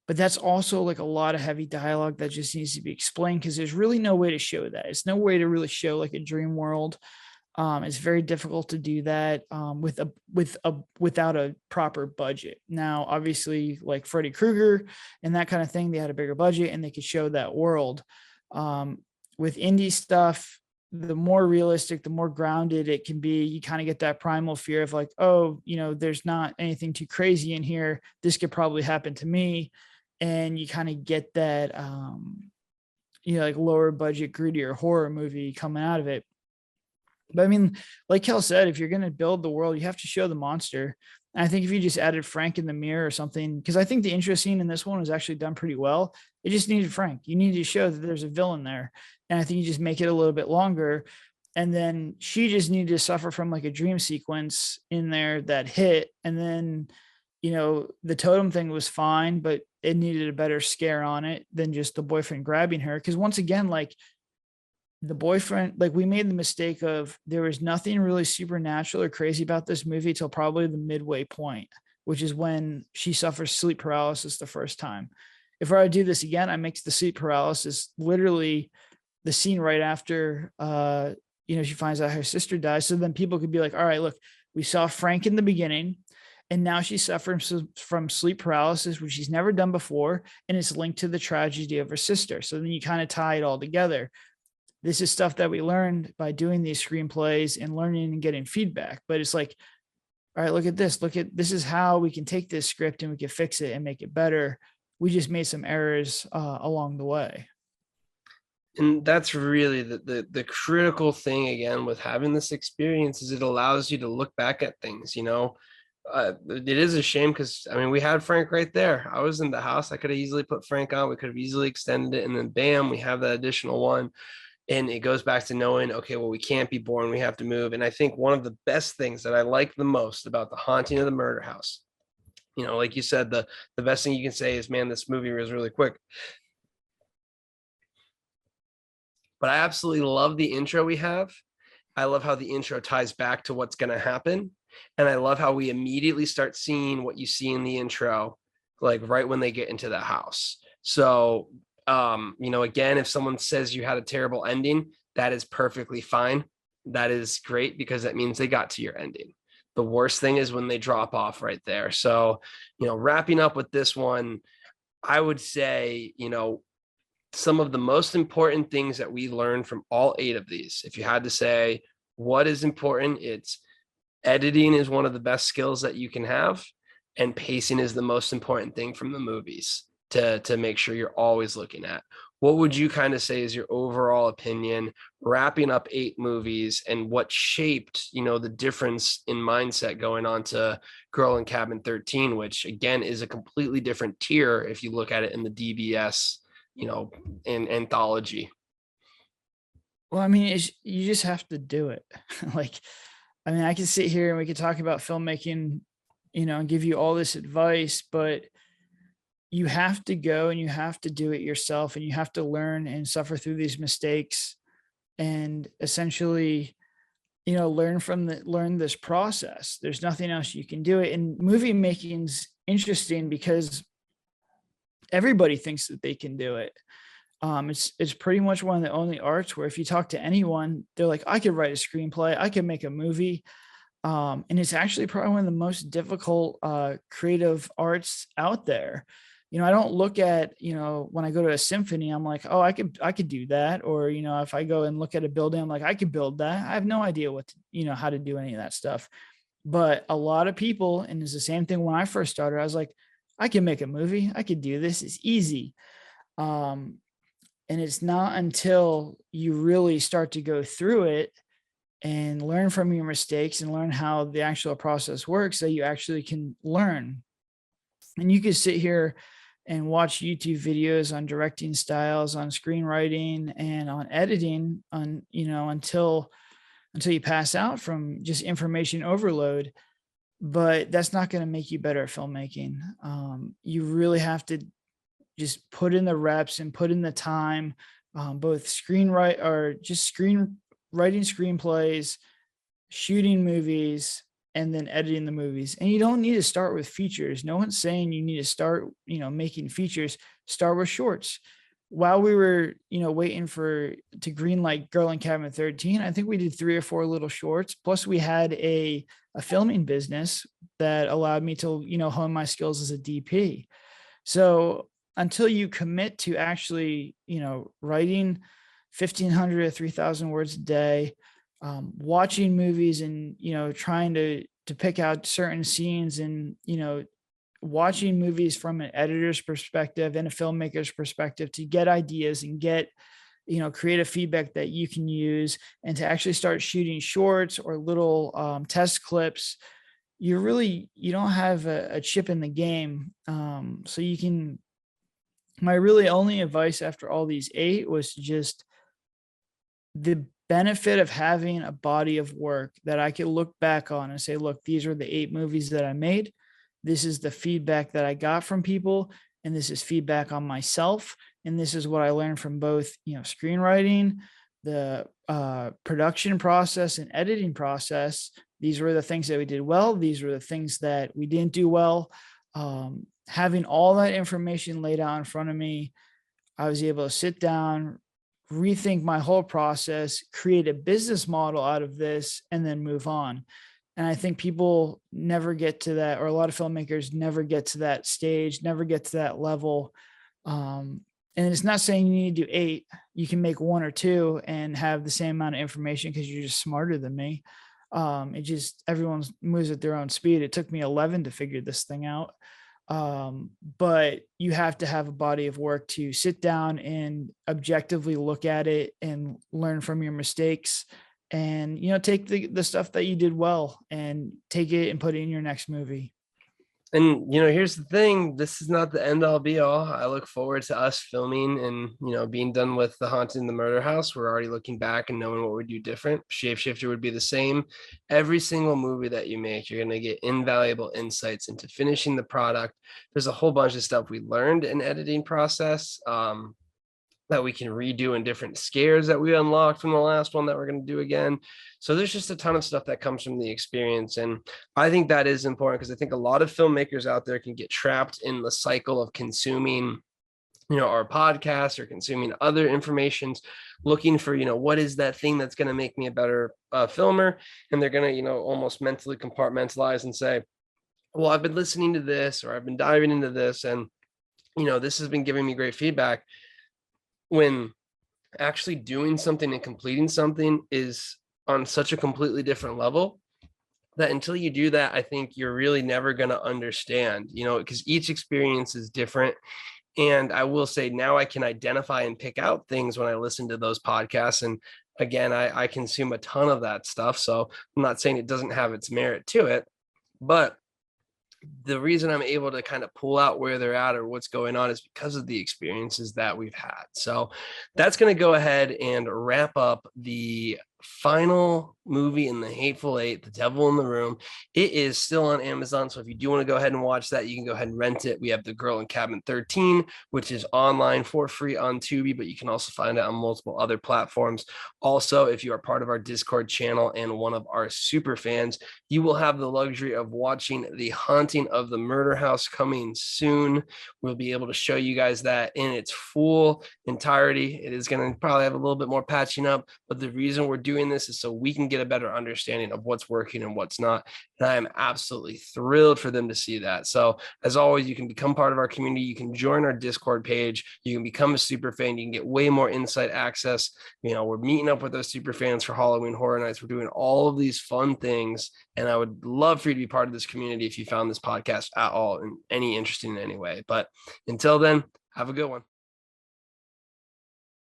But that's also like a lot of heavy dialogue that just needs to be explained, because there's really no way to show that. It's no way to really show like a dream world. It's very difficult to do that without a proper budget. Now, obviously, like Freddy Krueger and that kind of thing, they had a bigger budget and they could show that world. With indie stuff, the more realistic, the more grounded it can be. You kind of get that primal fear of like, oh, there's not anything too crazy in here. This could probably happen to me. And you kind of get that, like lower budget, grittier horror movie coming out of it. But I mean, like Kel said, if you're going to build the world, you have to show the monster. And I think if you just added Frank in the mirror or something, because I think the intro scene in this one was actually done pretty well. It just needed Frank. You need to show that there's a villain there. And I think you just make it a little bit longer. And then she just needed to suffer from like a dream sequence in there that hit. And then, the totem thing was fine, but it needed a better scare on it than just the boyfriend grabbing her. Because once again, like, the boyfriend, like, we made the mistake of, there was nothing really supernatural or crazy about this movie till probably the midway point, which is when she suffers sleep paralysis the first time. If I do this again, I make the sleep paralysis literally the scene right after, she finds out her sister dies. So then people could be like, all right, look, we saw Frank in the beginning, and now she's suffering from sleep paralysis, which she's never done before. And it's linked to the tragedy of her sister. So then you kind of tie it all together. This is stuff that we learned by doing these screenplays and learning and getting feedback. But it's like, all right, look at this. This is how we can take this script and we can fix it and make it better. We just made some errors along the way. And that's really the critical thing, again, with having this experience, is it allows you to look back at things. It is a shame, because I mean, we had Frank right there. I was in the house. I could have easily put Frank on. We could have easily extended it, and then bam, we have that additional one. And it goes back to knowing, okay, well, we can't be boring. We have to move. And I think one of the best things that I like the most about The Haunting of the Murder House, like you said, the best thing you can say is, man, this movie was really quick. But I absolutely love the intro we have. I love how the intro ties back to what's going to happen. And I love how we immediately start seeing what you see in the intro, like right when they get into the house. So, again, if someone says you had a terrible ending, that is perfectly fine. That is great, because that means they got to your ending. The worst thing is when they drop off right there. So, wrapping up with this one, I would say, some of the most important things that we learned from all 8 of these, if you had to say what is important, it's editing is one of the best skills that you can have, and pacing is the most important thing from the movies to make sure you're always looking at. What would you kind of say is your overall opinion, wrapping up 8 movies, and what shaped, the difference in mindset going on to Girl in Cabin 13, which again is a completely different tier if you look at it in the DBS, in anthology? Well, I mean, you just have to do it. Like, I mean, I can sit here and we could talk about filmmaking, and give you all this advice, but you have to go and you have to do it yourself, and you have to learn and suffer through these mistakes and essentially, learn this process. There's nothing else you can do it. And movie making's interesting because everybody thinks that they can do it. It's pretty much one of the only arts where if you talk to anyone, they're like, I could write a screenplay, I could make a movie. And it's actually probably one of the most difficult creative arts out there. I don't look at, when I go to a symphony, I'm like, oh, I could do that. Or, if I go and look at a building, I'm like, I could build that. I have no idea how to do any of that stuff. But a lot of people, and it's the same thing when I first started, I was like, I can make a movie. I could do this. It's easy. And it's not until you really start to go through it and learn from your mistakes and learn how the actual process works that you actually can learn. And you could sit here and watch YouTube videos on directing styles, on screenwriting, and on editing, until you pass out from just information overload. but that's not going to make you better at filmmaking. You really have to just put in the reps and put in the time, both screenwrite or just writing screenplays, shooting movies, and then editing the movies. And you don't need to start with features. No one's saying you need to start, making features. Start with shorts. While we were, waiting to green light Girl in Cabin 13, I think we did 3 or 4 little shorts. Plus we had a filming business that allowed me to, hone my skills as a DP. So until you commit to actually, writing 1,500 or 3,000 words a day, watching movies and, trying to pick out certain scenes and, watching movies from an editor's perspective and a filmmaker's perspective to get ideas and get, creative feedback that you can use, and to actually start shooting shorts or little test clips, you don't have a chip in the game. So you can, my really only advice after all these 8 was just the benefit of having a body of work that I could look back on and say, look, these are the 8 movies that I made. This is the feedback that I got from people, and this is feedback on myself. And this is what I learned from both, screenwriting, the production process and editing process. These were the things that we did well. These were the things that we didn't do well. Having all that information laid out in front of me, I was able to sit down, rethink my whole process, create a business model out of this, and then move on. And I think people never get to that, or a lot of filmmakers never get to that stage, never get to that level. And it's not saying you need to do 8. You can make 1 or 2 and have the same amount of information because you're just smarter than me. It just, everyone moves at their own speed. It took me 11 to figure this thing out. But you have to have a body of work to sit down and objectively look at it and learn from your mistakes, and, take the stuff that you did well and take it and put it in your next movie. And, here's the thing, this is not the end all be all. I look forward to us filming and, being done with The Haunted in the Murder House. We're already looking back and knowing what we do different. Shapeshifter would be the same. Every single movie that you make, you're going to get invaluable insights into finishing the product. There's a whole bunch of stuff we learned in editing process, that we can redo, in different scares that we unlocked from the last one that we're going to do again. So there's just a ton of stuff that comes from the experience. And I think that is important, because I think a lot of filmmakers out there can get trapped in the cycle of consuming, our podcast or consuming other informations, looking for, what is that thing that's going to make me a better filmer. And they're going to, almost mentally compartmentalize and say, well, I've been listening to this, or I've been diving into this, and, this has been giving me great feedback. When actually doing something and completing something is on such a completely different level, that until you do that, I think you're really never going to understand, because each experience is different. And I will say, now I can identify and pick out things when I listen to those podcasts. And again, I consume a ton of that stuff. So I'm not saying it doesn't have its merit to it, but the reason I'm able to kind of pull out where they're at or what's going on is because of the experiences that we've had. So that's going to go ahead and wrap up the final movie in the Hateful Eight, The Devil in the Room. It is still on Amazon, so if you do want to go ahead and watch that, you can go ahead and rent it. We have The Girl in Cabin 13, which is online for free on Tubi, but you can also find it on multiple other platforms. Also, if you are part of our Discord channel and one of our super fans, you will have the luxury of watching The Haunting of the Murder House coming soon. We'll be able to show you guys that in its full entirety. It is going to probably have a little bit more patching up, but the reason we're doing this is so we can get a better understanding of what's working and what's not. And I am absolutely thrilled for them to see that. So as always, you can become part of our community. You can join our Discord page. You can become a super fan. You can get way more insight access. We're meeting up with those super fans for Halloween Horror Nights. We're doing all of these fun things. And I would love for you to be part of this community if you found this podcast at all and any interesting in any way. But until then, have a good one.